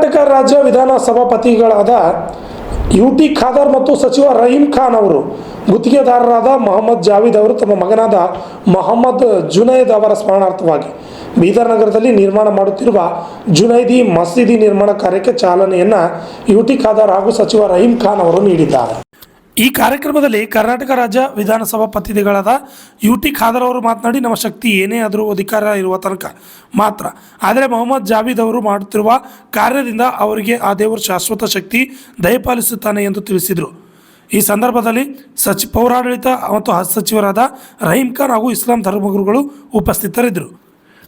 ಕರ್ನಾಟಕ ರಾಜ್ಯ ವಿಧಾನಸಭಾಪತಿಗಳಾದ ಯುಟಿ ಖಾದರ್ ಮತ್ತು ಸಚಿವ ರಹೀಂ ಖಾನ್ ಅವರು ಗುತ್ತಿಗೆದಾರರಾದ ಮೊಹಮ್ಮದ್ ಜಾವೀದ್ ಅವರು ತಮ್ಮ ಮಗನಾದ ಮೊಹಮ್ಮದ್ ಜುನೈದ್ ಅವರ ಸ್ಮರಣಾರ್ಥವಾಗಿ ಬೀದರ್ ನಗರದಲ್ಲಿ ನಿರ್ಮಾಣ ಮಾಡುತ್ತಿರುವ ಜುನೈದಿ ಮಸೀದಿ ನಿರ್ಮಾಣ ಕಾರ್ಯಕ್ಕೆ ಚಾಲನೆಯನ್ನು ಯುಟಿ ಖಾದರ್ ಹಾಗೂ ಸಚಿವ ರಹೀಂ ಖಾನ್ ಅವರು ನೀಡಿದ್ದಾರೆ. ಈ ಕಾರ್ಯಕ್ರಮದಲ್ಲಿ ಕರ್ನಾಟಕ ರಾಜ್ಯ ವಿಧಾನಸಭಾಪತಿಗಳಾದ ಯುಟಿ ಖಾದರ್ ಅವರು ಮಾತನಾಡಿ, ನಮ್ಮ ಶಕ್ತಿ ಏನೇ ಆದರೂ ಅಧಿಕಾರ ಇರುವ ತನಕ ಮಾತ್ರ, ಆದರೆ ಮೊಹಮ್ಮದ್ ಜಾವೀದ್ ಅವರು ಮಾಡುತ್ತಿರುವ ಕಾರ್ಯದಿಂದ ಅವರಿಗೆ ಆ ದೇವರು ಶಾಶ್ವತ ಶಕ್ತಿ ದಯಪಾಲಿಸುತ್ತಾನೆ ಎಂದು ತಿಳಿಸಿದರು. ಈ ಸಂದರ್ಭದಲ್ಲಿ ಪೌರಾಡಳಿತ ಮತ್ತು ಹಜ್ ಸಚಿವರಾದ ರಹೀಂ ಖಾನ್ ಹಾಗೂ ಇಸ್ಲಾಂ ಧರ್ಮಗುರುಗಳು ಉಪಸ್ಥಿತರಿದ್ದರು.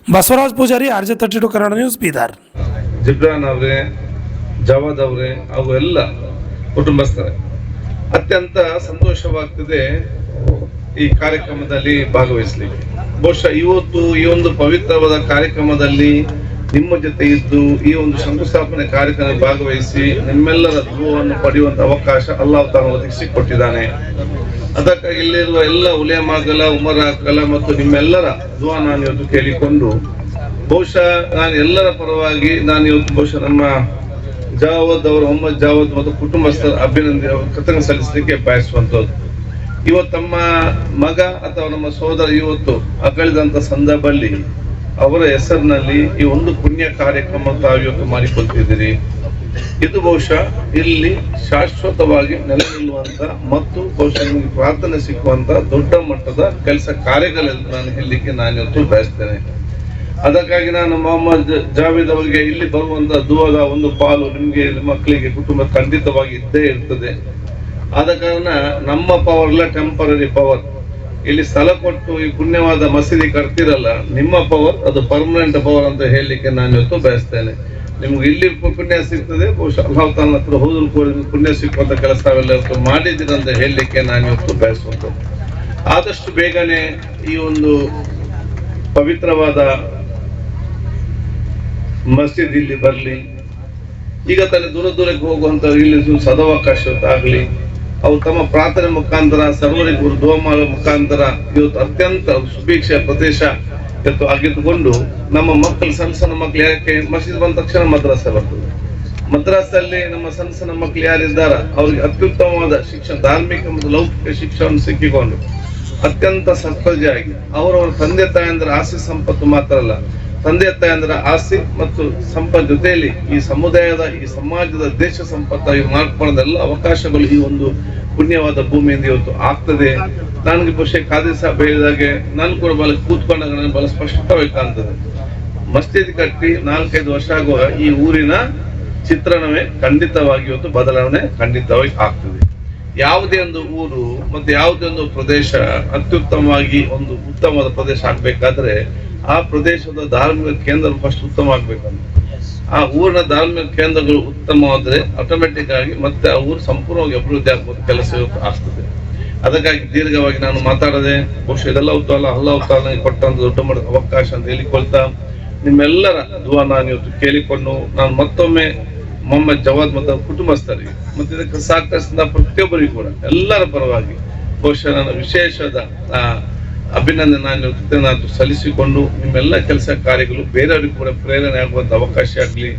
Basavaraj Pujari, RJ32 Kannada news, Bidar. ಜಿಬ್ರಾನ್ ಅವರೇ, ಜವಾದ್ ಅವರೇ ಹಾಗೂ ಎಲ್ಲ ಕುಟುಂಬಸ್ಥರೇ, ಅತ್ಯಂತ ಸಂತೋಷವಾಗ್ತದೆ ಈ ಕಾರ್ಯಕ್ರಮದಲ್ಲಿ ಭಾಗವಹಿಸಲಿಕ್ಕೆ. ಬಹುಶಃ ಇವತ್ತು ಈ ಒಂದು ಪವಿತ್ರವಾದ ಕಾರ್ಯಕ್ರಮದಲ್ಲಿ ನಿಮ್ಮ ಜೊತೆ ಇದ್ದು ಈ ಒಂದು ಶಂಕುಸ್ಥಾಪನೆ ಕಾರ್ಯಕ್ರಮ ಭಾಗವಹಿಸಿ ನಿಮ್ಮೆಲ್ಲರ ದುವನ್ನು ಪಡೆಯುವಂತ ಅವಕಾಶ ಅಲ್ಲಾಹ್ ತಾನು ಒದಗಿಸಿಕೊಟ್ಟಿದ್ದಾನೆ. ಅದಕ್ಕಾಗಿ ಇಲ್ಲಿರುವ ಎಲ್ಲ ಉಲೇಮಾಗಲ, ಉಮರಾಕಲ ಮತ್ತು ನಿಮ್ಮೆಲ್ಲರ ದುವಾ ನಾನು ಇವತ್ತು ಕೇಳಿಕೊಂಡು, ಬಹುಶಃ ನಾನು ಎಲ್ಲರ ಪರವಾಗಿ ನಾನು ಇವತ್ತು ಬಹುಶಃ ನಮ್ಮ ಜಾವದ್ ಅವರು, ಮೊಹಮ್ಮದ್ ಜಾವದ್ ಮತ್ತು ಕುಟುಂಬಸ್ಥರ ಅಭಿನಂದನೆ ಕೃತಜ್ಞತೆ ಸಲ್ಲಿಸಲಿಕ್ಕೆ ಬಯಸುವಂತದ್ದು. ಇವತ್ತು ತಮ್ಮ ಮಗ ಅಥವಾ ನಮ್ಮ ಸೋದರ ಇವತ್ತು ಅಗಲಿದಂತ ಸಂದರ್ಭದಲ್ಲಿ ಅವರ ಹೆಸರಿನಲ್ಲಿ ಈ ಒಂದು ಪುಣ್ಯ ಕಾರ್ಯಕ್ರಮ ತಾವು ಇವತ್ತು ಮಾಡಿಕೊಳ್ತಿದ್ದೀರಿ. ಇದು ಬಹುಶಃ ಇಲ್ಲಿ ಶಾಶ್ವತವಾಗಿ ನೆಲೆ ನಿಲ್ಲುವಂತ ಮತ್ತು ಬಹುಶಃ ನಿಮಗೆ ಪ್ರಾರ್ಥನೆ ಸಿಕ್ಕುವಂತ ದೊಡ್ಡ ಮಟ್ಟದ ಕೆಲಸ ಕಾರ್ಯಗಳಲ್ಲಿ ನಾನು ಹೇಳಲಿಕ್ಕೆ ನಾನು ಇವತ್ತು ಬಯಸ್ತೇನೆ. ಅದಕ್ಕಾಗಿ ನಾನು ಮೊಹಮ್ಮದ್ ಜಾವೀದ್ ಅವರಿಗೆ ಇಲ್ಲಿ ಬರುವಂತ ದುವಾದ ಒಂದು ಪಾಲು ನಿಮ್ಗೆ, ಮಕ್ಕಳಿಗೆ, ಕುಟುಂಬ ಖಂಡಿತವಾಗಿ ಇದ್ದೇ ಇರ್ತದೆ. ಆದ ಕಾರಣ ನಮ್ಮ ಪವರ್ ಇಲ್ಲ, ಟೆಂಪರರಿ ಪವರ್. ಇಲ್ಲಿ ಸ್ಥಳ ಕೊಟ್ಟು ಈ ಪುಣ್ಯವಾದ ಮಸೀದಿ ಕಟ್ತಿರಲ್ಲ, ನಿಮ್ಮ ಪವರ್ ಅದು ಪರ್ಮನೆಂಟ್ ಪವರ್ ಅಂತ ಹೇಳಲಿಕ್ಕೆ ನಾನು ಇವತ್ತು ಬಯಸ್ತೇನೆ. ನಿಮ್ಗೆ ಇಲ್ಲಿ ಪುಣ್ಯ ಸಿಗ್ತದೆ, ಬಹುಶಃ ಅಲ್ಲಾಹ್ ತಾಲಾ ಹತ್ರ ಹೋದ್ರು ಕೂಡ ಪುಣ್ಯ ಸಿಕ್ಕುವಂತ ಕೆಲಸವೆಲ್ಲ ಇವತ್ತು ಮಾಡಿದ್ದೀರ ಅಂತ ಹೇಳಲಿಕ್ಕೆ ನಾನು ಇವತ್ತು ಬಯಸುವಂತ. ಆದಷ್ಟು ಬೇಗನೆ ಈ ಒಂದು ಪವಿತ್ರವಾದ ಮಸೀದಿ ಇಲ್ಲಿ ಬರಲಿ. ಈಗ ತಾನೇ ದೂರಕ್ಕೆ ಹೋಗುವಂತ ಇಲ್ಲಿ ಸದಾವಕಾಶ ಆಗಲಿ. ಅವರು ತಮ್ಮ ಪ್ರಾರ್ಥನೆ ಮುಖಾಂತರ, ಸರ್ವರಿಗೂ ದುವಾ ಮಾಡುವ ಮುಖಾಂತರ ಇವತ್ತು ಅತ್ಯಂತ ಸುಭಿಕ್ಷ ಪ್ರದೇಶ ಇವತ್ತು ಆಗಿದ್ದುಕೊಂಡು ನಮ್ಮ ಮಕ್ಕಳು, ಸಣ್ಣ ಸಣ್ಣ ಮಕ್ಕಳು, ಯಾಕೆ ಮಸೀದ್ ಬಂದ ತಕ್ಷಣ ಮದ್ರಾಸ ಬರ್ತದೆ. ಮದ್ರಾಸಲ್ಲಿ ನಮ್ಮ ಸಣ್ಣ ಸಣ್ಣ ಮಕ್ಕಳು ಯಾರಿದ್ದಾರ ಅವ್ರಿಗೆ ಅತ್ಯುತ್ತಮವಾದ ಶಿಕ್ಷಣ, ಧಾರ್ಮಿಕ ಮತ್ತು ಲೌಕಿಕ ಶಿಕ್ಷಣವನ್ನು ಸಿಕ್ಕಿಕೊಂಡು ಅತ್ಯಂತ ಸತ್ಪರ್ಜಿಯಾಗಿ ಅವರವರ ತಂದೆ ತಾಯಂದ್ರ ಆಸ್ತಿ ಸಂಪತ್ತು ಮಾತ್ರ ಅಲ್ಲ, ತಂದೆ ತಾಯಂದ್ರ ಆಸ್ತಿ ಮತ್ತು ಸಂಪತ್ತು ಜೊತೆಯಲ್ಲಿ ಈ ಸಮುದಾಯದ, ಈ ಸಮಾಜದ, ದೇಶ ಸಂಪತ್ತಾಗಿ ಮಾಡ್ಕೊಳ್ಳೋದೆಲ್ಲ ಅವಕಾಶಗಳು ಈ ಒಂದು ಪುಣ್ಯವಾದ ಭೂಮಿಯಿಂದ ಇವತ್ತು ಆಗ್ತದೆ. ನನಗೆ ಬಹುಶಃ ಖಾದಿ ಸಾಹೇಬ್ ಹೇಳಿದಾಗೆ ನಾನು ಕೂಡ ಬಹಳ ಕೂತ್ಕೊಂಡಾಗ ನನಗೆ ಬಹಳ ಸ್ಪಷ್ಟವಾಗಿ ಕಾಣ್ತದೆ. ಮಸ್ಜಿದ್ ಕಟ್ಟಿ 4-5 ವರ್ಷ ಆಗುವಾಗ ಈ ಊರಿನ ಚಿತ್ರಣವೇ ಖಂಡಿತವಾಗಿ ಇವತ್ತು ಬದಲಾವಣೆ ಖಂಡಿತವಾಗಿ ಆಗ್ತದೆ. ಯಾವುದೇ ಒಂದು ಊರು ಮತ್ತೆ ಯಾವುದೇ ಒಂದು ಪ್ರದೇಶ ಅತ್ಯುತ್ತಮವಾಗಿ ಒಂದು ಉತ್ತಮವಾದ ಪ್ರದೇಶ ಆಗ್ಬೇಕಾದ್ರೆ ಆ ಪ್ರದೇಶದ ಧಾರ್ಮಿಕ ಕೇಂದ್ರ ಫಸ್ಟ್ ಉತ್ತಮ ಆಗ್ಬೇಕಂತ. ಆ ಊರಿನ ಧಾರ್ಮಿಕ ಕೇಂದ್ರಗಳು ಉತ್ತಮವಾದ್ರೆ ಆಟೋಮೆಟಿಕ್ ಆಗಿ ಮತ್ತೆ ಆ ಊರು ಸಂಪೂರ್ಣವಾಗಿ ಅಭಿವೃದ್ಧಿ ಆಗ್ಬೋದು, ಕೆಲಸ ಆಗ್ತದೆ. ಅದಕ್ಕಾಗಿ ದೀರ್ಘವಾಗಿ ನಾನು ಮಾತಾಡದೆ, ಬಹುಶಃ ಇದೆಲ್ಲ ಅಲ್ಲಾಹ್ ತಾಲಾ ಕೊಟ್ಟಂತ ದೊಡ್ಡ ಮಟ್ಟದ ಅವಕಾಶ ಅಂತ ಹೇಳಿಕೊಳ್ತಾ ನಿಮ್ಮೆಲ್ಲರ ದುವಾ ನಾನು ಇವತ್ತು ಕೇಳಿಕೊಂಡು, ನಾನು ಮತ್ತೊಮ್ಮೆ ಮೊಹಮ್ಮದ್ ಜವಾದ್ ಮತ್ತು ಕುಟುಂಬಸ್ಥರಿಗೆ ಮತ್ತೆ ಇದಕ್ಕೆ ಸಹಕರಿಸಿದ ಪ್ರತಿಯೊಬ್ಬರಿಗೂ ಕೂಡ ಎಲ್ಲರ ಪರವಾಗಿ ಬಹುಶಃ ನನ್ನ ವಿಶೇಷದ ಅಭಿನಂದನೆ ನಾನು ಸಲ್ಲಿಸಿಕೊಂಡು, ನಿಮ್ಮೆಲ್ಲ ಕೆಲಸ ಕಾರ್ಯಗಳು ಬೇರೆಯವ್ರಿಗೆ ಕೂಡ ಪ್ರೇರಣೆ ಆಗುವಂತ ಅವಕಾಶ ಆಗಲಿ.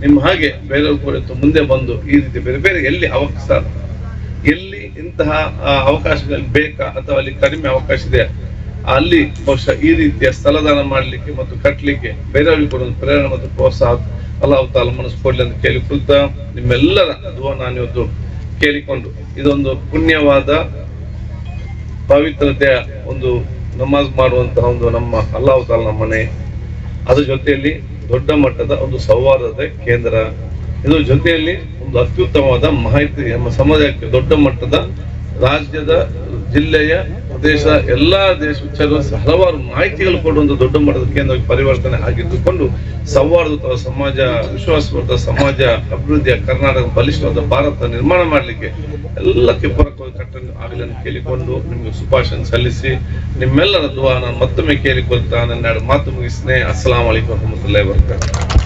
ನಿಮ್ಮ ಹಾಗೆ ಬೇರೆಯವ್ರು ಕೂಡ ಮುಂದೆ ಬಂದು ಈ ರೀತಿ ಬೇರೆ ಬೇರೆ ಎಲ್ಲಿ ಇಂತಹ ಅವಕಾಶಗಳು ಬೇಕಾ ಅಥವಾ ಅಲ್ಲಿ ಕಡಿಮೆ ಅವಕಾಶ ಇದೆ ಅಲ್ಲಿ ಬಹುಶಃ ಈ ರೀತಿಯ ಸ್ಥಳದಾನ ಮಾಡಲಿಕ್ಕೆ ಮತ್ತು ಕಟ್ಟಲಿಕ್ಕೆ ಬೇರೆಯವ್ರಿಗೆ ಕೂಡ ಒಂದು ಪ್ರೇರಣೆ ಮತ್ತು ಪ್ರೋತ್ಸಾಹ ಅಲ್ಲಾಹ್ ತಾಲಾ ಮನಸ್ಸು ಕೊಡ್ಲಿ ಅಂತ ಕೇಳಿಕೊಳ್ತಾ ನಿಮ್ಮೆಲ್ಲರ ದುವಾ ನಾನು ಇವತ್ತು ಕೇಳಿಕೊಂಡು, ಇದೊಂದು ಪುಣ್ಯವಾದ ಪವಿತ್ರತೆಯ ಒಂದು ನಮಾಜ್ ಮಾಡುವಂತಹ ಒಂದು ನಮ್ಮ ಅಲ್ಲಾಹ್ ತಾಲಾ ನಮ್ಮ ಮನೆ, ಅದ್ರ ಜೊತೆಯಲ್ಲಿ ದೊಡ್ಡ ಮಟ್ಟದ ಒಂದು ಸಂವಾದದ ಕೇಂದ್ರ, ಇದ್ರ ಜೊತೆಯಲ್ಲಿ ಒಂದು ಅತ್ಯುತ್ತಮವಾದ ಮಾಹಿತಿ ನಮ್ಮ ಸಮಾಜಕ್ಕೆ ದೊಡ್ಡ ಮಟ್ಟದ ರಾಜ್ಯದ, ಜಿಲ್ಲೆಯ, ಪ್ರದೇಶ, ಎಲ್ಲಾ ಹಲವಾರು ಮಾಹಿತಿಗಳು ಕೊಡುವಂತ ದೊಡ್ಡ ಮಟ್ಟದ ಕೇಂದ್ರ ಪರಿವರ್ತನೆ ಆಗಿದ್ದುಕೊಂಡು ಸೌಹಾರ್ದಯುತ ಸಮಾಜ, ವಿಶ್ವಾಸವಂತ ಸಮಾಜ, ಅಭಿವೃದ್ಧಿಯ ಕರ್ನಾಟಕ, ಬಲಿಷ್ಠವಾದ ಭಾರತ ನಿರ್ಮಾಣ ಮಾಡಲಿಕ್ಕೆ ಎಲ್ಲಕ್ಕೆ ಪೂರಕವಾಗಿ ಕಟ್ಟನ್ನು ಆಗಲಿ ಅಂತ ಕೇಳಿಕೊಂಡು ನಿಮ್ಗೆ ಶುಭಾಶಯ ಸಲ್ಲಿಸಿ ನಿಮ್ಮೆಲ್ಲರ ದುವಾ ನಾನು ಮತ್ತೊಮ್ಮೆ ಕೇಳಿಕೊಳ್ತಾ ನನ್ನ ಮಾತು ಮುಗಿಸ್ನೆ. ಅಸ್ಸಲಾಮು ಅಲೈಕುಂ ವರಹಮತುಲ್ಲಾಹಿ ವಬರಕಾತುಹು.